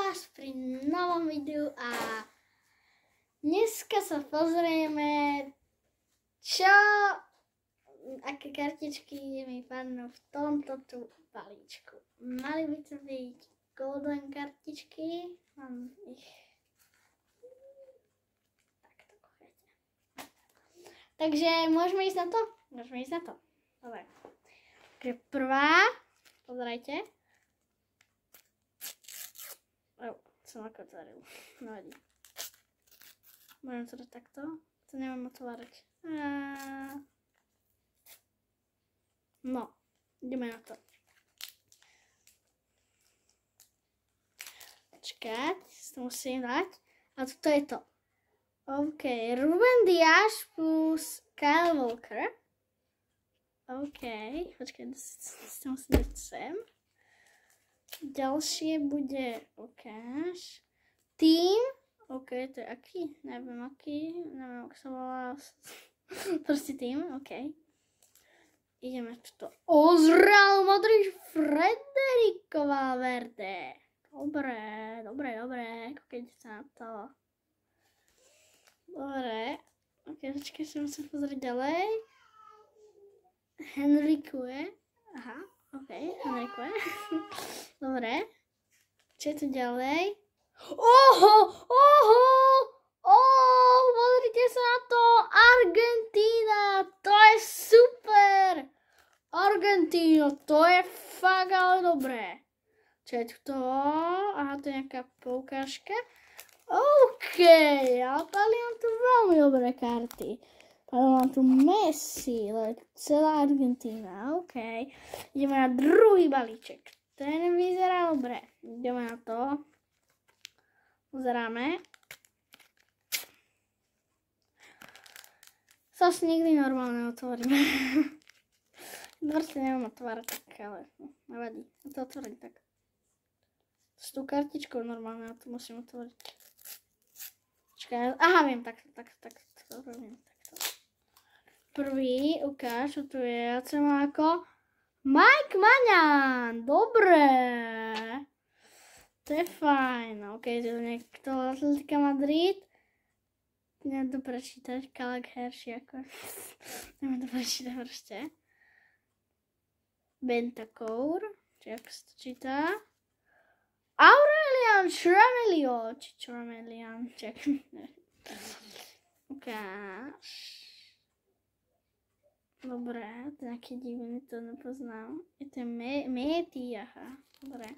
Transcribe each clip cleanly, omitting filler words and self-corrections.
vás pri novom videu a dneska sa pozrieme, aké kartičky mi padnú v tomto tu balíčku. Mali by to byť golden kartičky, mám ich takto kochajte. Takže môžeme ísť na to? Môžeme ísť na to. Dobre. Takže prvá, pozerajte. Som ako otvoril. Nevadí. Môžem to dať takto? To neviem otvárať. No, ideme na to. Počkať, to musím dať. A toto je to. OK, Ruben Dias plus Kyle Walker. OK, počkaj, to musím dať sem. Ďalšie bude ukáž. Tým. OK, to je aký? Neviem aký. Neviem, ako sa volá. Proste tým, OK. Ideme tuto. Real Madrid Federico Valverde. Dobre. Koľkejte sa na to. Dobre. OK, počkaj, sa musím pozrieť ďalej. Henrique. Aha. OK, Henrique. Dobre. Čo je tu ďalej? Pozrite sa na to. Argentína. To je super. Argentína. To je fakt ale dobré. Čo je tu to? Aha, to je nejaká poukážka. OK. A Talian tu veľmi dobré karty. Mám tu Messi, celá Argentína, OK. Ideme na druhý balíček. Ten vyzerá dobre. Ideme na to. Pozeráme. Zas nikdy normálne otvoríme. Proste neviem otvárať tak, ale nevadí. To otvorím tak. S tou kartičkou normálne to musím otvoriť. Počkaj, aha, viem, takto. Robím takto. Prvý, ukáž, čo tu je, ja som ako Mike Maignan, dobre, to je fajn, ok, to je niekto Atletica Madrid, neviem to prečítať, Kalak Herši, ako, neviem to prečítať proste, Bentancur, či ako sa to číta, Aurelian Tchouameni, ukáž. Dobre, to je nejaký divný, to nepoznám. Je to Mety, aha, dobre.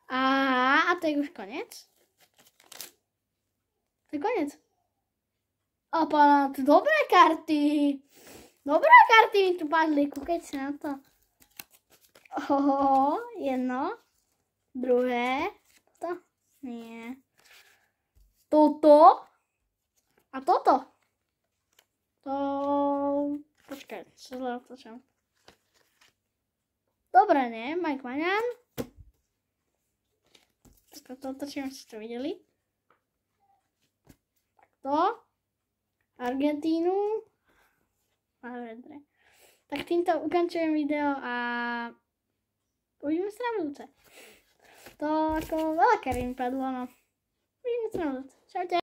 A to je už koniec? To je koniec. A pána, tu dobré karty. Dobré karty mi tu padli, kúkajte sa na to. Jedno. Druhé. Toto? Nie. Toto. A toto. Počkaj, čo zle otočím. Dobre, nie? Mike Maignan. Takto otočím, ste to videli. Takto. Argentínu. Dobre. Tak týmto ukončujem video a uvidíme sa na budúce. To ako veľa karí mi padlo, no. Uvidíme sa na budúce. Čaute.